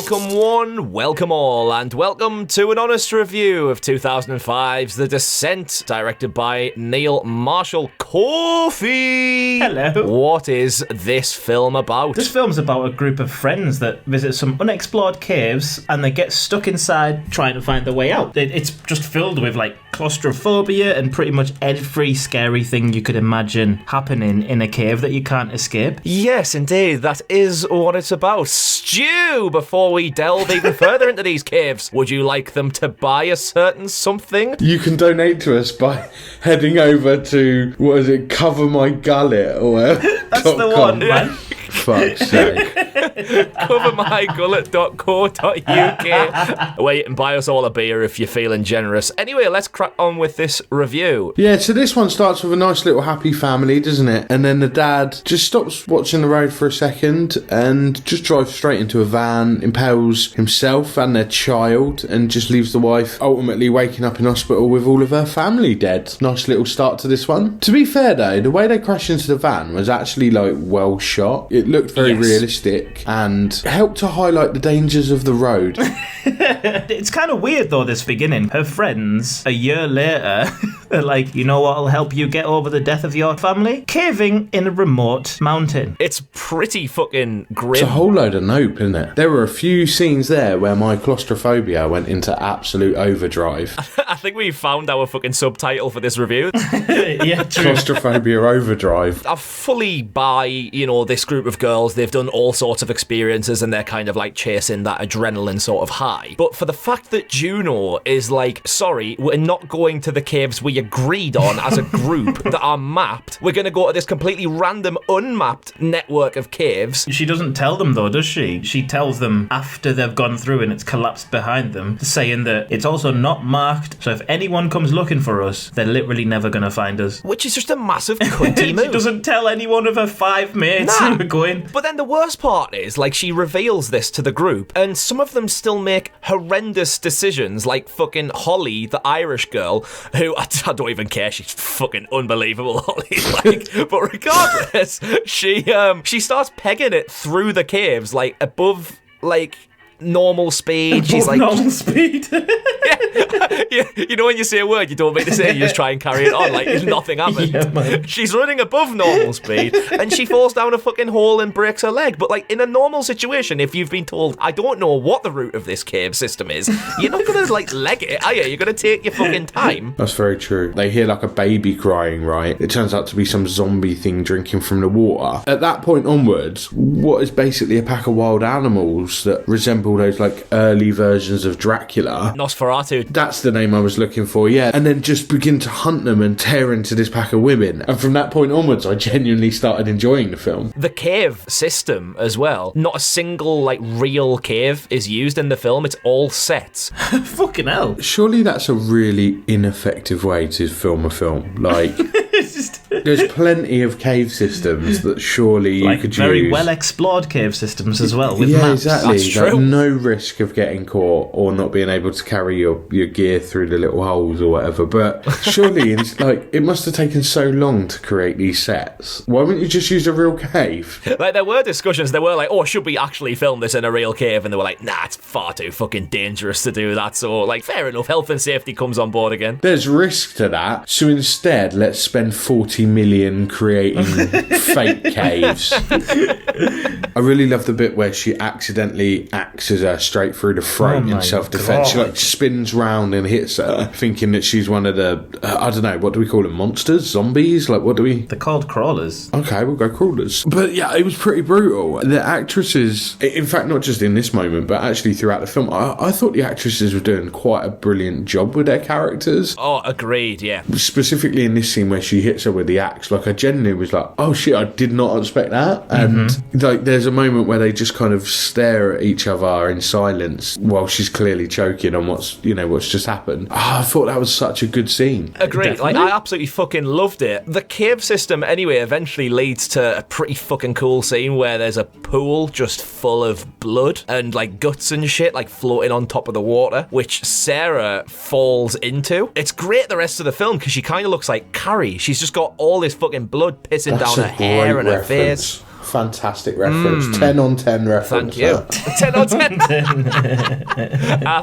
Welcome one, welcome all, and welcome to an honest review of 2005's The Descent, directed by Neil Marshall Coffey. Hello. What is this film about? This film's about a group of friends that visit some unexplored caves and they get stuck inside trying to find their way out. It's just filled with like claustrophobia and pretty much every scary thing you could imagine happening in a cave that you can't escape. Yes, indeed, that is what it's about. Stu, before we delve even further into these caves, would you like them to buy a certain something? You can donate to us by heading over to, what is it, Cover My Gullet or whatever. That's the one, man. Fuck's sake. covermygullet.co.uk, where you can buy us all a beer if you're feeling generous. Anyway, let's crack on with this review. Yeah, so this one starts with a nice little happy family, doesn't it? And then the dad just stops watching the road for a second and just drives straight into a van, impales himself and their child, and just leaves the wife ultimately waking up in hospital with all of her family dead. Nice little start to this one. To be fair though, the way they crashed into the van was actually like well shot. It looked very realistic and helped to highlight the dangers of the road. It's kind of weird though, this beginning. Her friends, a year later, are like, you know what'll help you get over the death of your family? Caving in a remote mountain. It's pretty fucking grim. It's a whole load of nope, isn't it? There were a few scenes there where my claustrophobia went into absolute overdrive. I think we found our fucking subtitle for this review. Yeah, true. Claustrophobia overdrive. I fully buy, this group of girls, they've done all sorts of experiences and they're kind of like chasing that adrenaline sort of high. But for the fact that Juno is like, sorry, we're not going to the caves we agreed on as a group that are mapped. We're going to go to this completely random, unmapped network of caves. She doesn't tell them though, does she? She tells them after they've gone through and it's collapsed behind them, saying that it's also not marked, so if anyone comes looking for us, they're literally never going to find us. Which is just a massive cunty move. She doesn't tell any one of her 5 mates who are going. But then the worst part is, like, she reveals this to the group, and some of them still make horrendous decisions, like fucking Holly, the Irish girl, who, I don't even care, she's fucking unbelievable, Holly, like, but regardless, she starts pegging it through the caves, like, above, like, normal speed. Above she's like normal speed. yeah, when you say a word you don't mean to say, you just try and carry it on like nothing happened. Yeah, man. She's running above normal speed and she falls down a fucking hole and breaks her leg. But like in a normal situation, if you've been told, I don't know what the route of this cave system is, you're not gonna like leg it, are you? You're gonna take your fucking time. That's very true. They hear like a baby crying, right? It turns out to be some zombie thing drinking from the water. At that point onwards, what is basically a pack of wild animals that resemble those like early versions of Dracula. Nosferatu. That's the name I was looking for, yeah. And then just begin to hunt them and tear into this pack of women. And from that point onwards, I genuinely started enjoying the film. The cave system as well. Not a single like real cave is used in the film. It's all sets. Fucking hell. Surely that's a really ineffective way to film a film. Like, It's just there's plenty of cave systems that surely you like could very use. well explored cave systems as well with Yeah, maps. exactly. That's Like, true. no risk of getting caught or not being able to carry your gear through the little holes or whatever. But surely, it's like, it must have taken so long to create these sets. Why wouldn't you just use a real cave? Like there were discussions, they were like, oh, should we actually film this in a real cave? And they were like, nah, it's far too fucking dangerous to do that. So like, fair enough, health and safety comes on board again. There's risk to that. So instead, let's spend 40 million creating fake caves. I really love the bit where she accidentally axes her straight through the throat Oh my in self-defense. She God. like spins round and hits her, thinking that she's one of the, I don't know, what do we call them? Monsters? Zombies? Like, what do we... They're called crawlers. Okay, we'll go crawlers. But yeah, it was pretty brutal. The actresses, in fact, not just in this moment, but actually throughout the film, I thought the actresses were doing quite a brilliant job with their characters. Oh, agreed, yeah. Specifically in this scene where she hits her with the axe, like I genuinely was like, oh shit, I did not expect that. And like there's a moment where they just kind of stare at each other in silence while she's clearly choking on what's just happened. I thought that was such a good scene. Agreed. Definitely. Like, I absolutely fucking loved it. The cave system, anyway, eventually leads to a pretty fucking cool scene where there's a pool just full of blood and, like, guts and shit, like, floating on top of the water, which Sarah falls into. It's great the rest of the film because she kind of looks like Carrie. She's just got all this fucking blood pissing That's down her a hair great and her reference. face. Fantastic reference. 10 on 10 reference. Thank you. 10 on 10.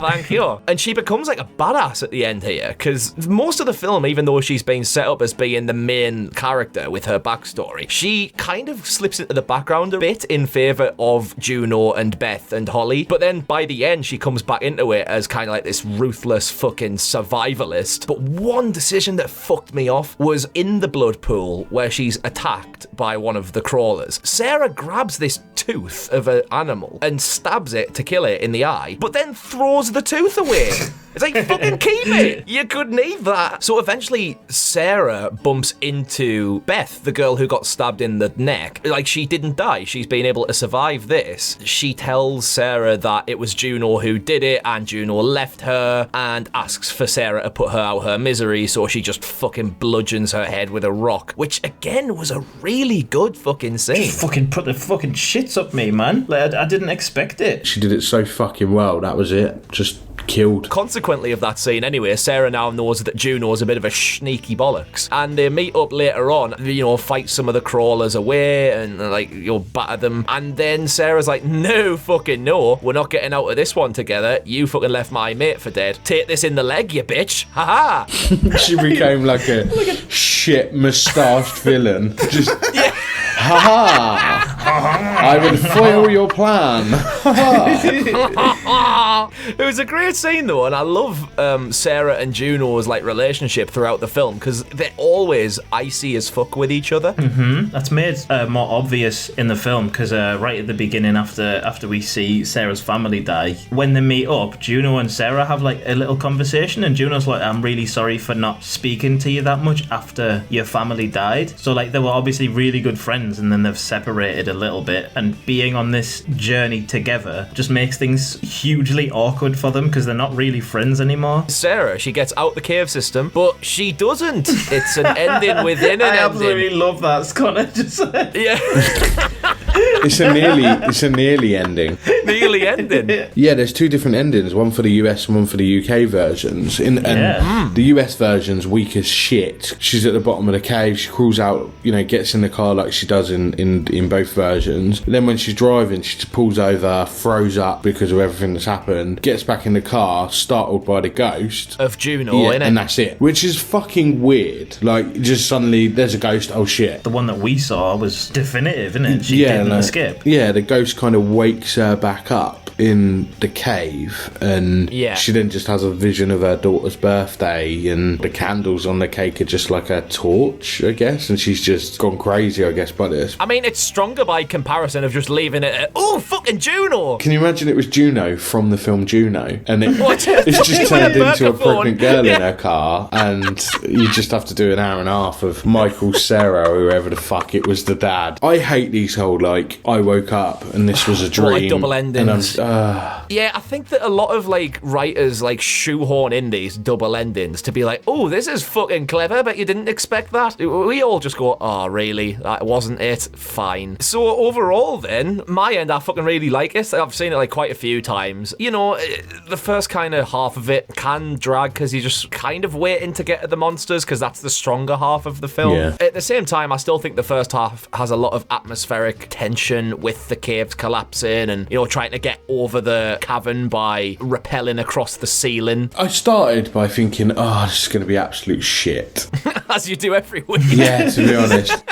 Thank you. And she becomes like a badass at the end here, because most of the film, even though she's been set up as being the main character with her backstory, she kind of slips into the background a bit in favour of Juno and Beth and Holly. But then by the end, she comes back into it as kind of like this ruthless fucking survivalist. But one decision that fucked me off was in the blood pool where she's attacked by one of the crawlers. Sarah grabs this tooth of an animal and stabs it to kill it in the eye, but then throws the tooth away. It's like, fucking keep it! You could need that. So eventually, Sarah bumps into Beth, the girl who got stabbed in the neck. Like, she didn't die. She's been able to survive this. She tells Sarah that it was Juno who did it, and Juno left her, and asks for Sarah to put her out her misery, so she just fucking bludgeons her head with a rock, which, again, was a really good fucking scene. Fucking put the fucking shits up me, man. Like, I didn't expect it. She did it so fucking well. That was it. Just killed. Consequently of that scene anyway, Sarah now knows that Juno's a bit of a sneaky bollocks, and they meet up later on, fight some of the crawlers away and batter them, and then Sarah's like, no fucking no, we're not getting out of this one together. You fucking left my mate for dead. Take this in the leg, you bitch. Haha. She became like a shit moustached villain. Just haha. I will foil your plan. It was a great scene though, and I love Sarah and Juno's relationship throughout the film, because they're always icy as fuck with each other. That's made more obvious in the film, because right at the beginning, after we see Sarah's family die, when they meet up, Juno and Sarah have a little conversation, and Juno's like, I'm really sorry for not speaking to you that much after your family died. So they were obviously really good friends, and then they've separated a little bit, and being on this journey together just makes things hugely awkward for them, because they're not really friends anymore. Sarah, she gets out the cave system, but she doesn't. It's an ending within an ending. I absolutely love that, Connor just said. Yeah. It's a nearly ending. Nearly ending. Yeah, there's two different endings, one for the US and one for the UK versions. And the US version's weak as shit. She's at the bottom of the cave, she crawls out, gets in the car like she does in both versions. And then when she's driving, she just pulls over, throws up because of everything that's happened, gets back in the car, startled by the ghost of Juno, innit? And that's it. Which is fucking weird. Just suddenly there's a ghost, oh shit. The one that we saw was definitive, isn't it? She didn't escape. Yeah, the ghost kind of wakes her back up in the cave, and she then just has a vision of her daughter's birthday, and the candles on the cake are just like a torch, I guess, and she's just gone crazy, I guess, by this. I mean, it's stronger by comparison of just leaving it at, oh, fucking Juno! Can you imagine it was Juno from the film Juno, and it's just turned into a pregnant girl in her car, and you just have to do an hour and a half of Michael Cera, or whoever the fuck it was, the dad. I hate these whole, I woke up and this was a dream. Double endings. Yeah, I think that a lot of writers shoehorn in these double endings to be like, oh, this is fucking clever, but you didn't expect that. We all just go, oh, really? That wasn't it? Fine. So overall then, my end, I fucking really like it. I've seen it quite a few times. The first kind of half of it can drag because you're just kind of waiting to get at the monsters, because that's the stronger half of the film. Yeah. At the same time, I still think the first half has a lot of atmospheric tension with the caves collapsing and, trying to get over the cavern by rappelling across the ceiling. I started by thinking, oh, this is going to be absolute shit. As you do every week. Yeah, to be honest.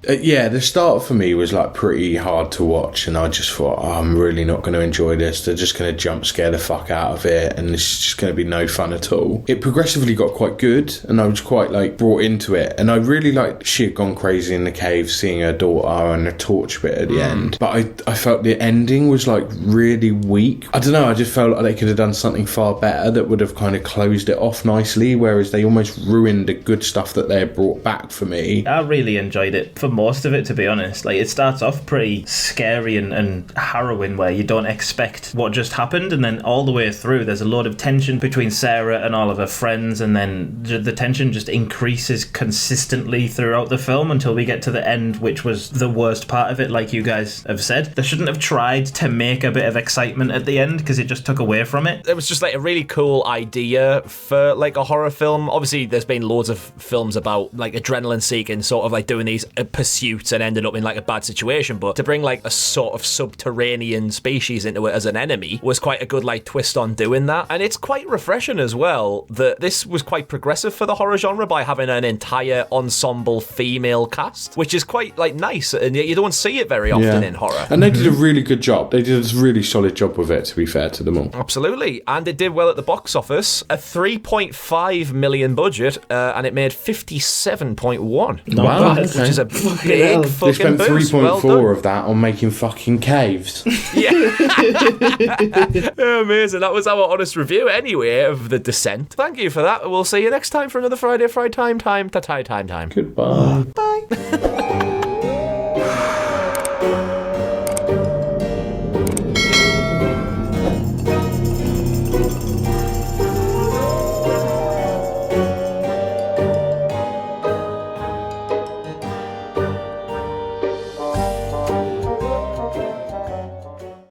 The start for me was pretty hard to watch, and I just thought, oh, I'm really not going to enjoy this. They're just going to jump scare the fuck out of it, and it's just going to be no fun at all. It progressively got quite good, and I was quite brought into it, and I really liked she had gone crazy in the cave, seeing her daughter and the torch bit at the end. But I felt the ending was really weak. I don't know, I just felt like they could have done something far better that would have kind of closed it off nicely, whereas they almost ruined the good stuff that they had brought back for me. I really enjoyed it for most of it, to be honest. It starts off pretty scary and harrowing, where you don't expect what just happened, and then all the way through there's a lot of tension between Sarah and all of her friends, and then the tension just increases consistently throughout the film until we get to the end, which was the worst part of it, like you guys have said. They shouldn't have tried to make a bit of excitement at the end, because it just took away from it. It was just a really cool idea for a horror film. Obviously there's been loads of films about adrenaline seeking, sort of doing these pursuit and ended up in like a bad situation, but to bring like a sort of subterranean species into it as an enemy was quite a good like twist on doing that. And it's quite refreshing as well that this was quite progressive for the horror genre by having an entire ensemble female cast, which is quite like nice, and you don't see it very often in horror. And they did a really good job. They did a really solid job with it, to be fair to them all. Absolutely. And it did well at the box office. A 3.5 million budget, and it made 57.1. Wow, Which is a big They fucking spent boost. 3.4 of that on making fucking caves. Yeah. Amazing. That was our honest review, anyway, of The Descent. Thank you for that. We'll see you next time for another Friday Fright Time. Goodbye.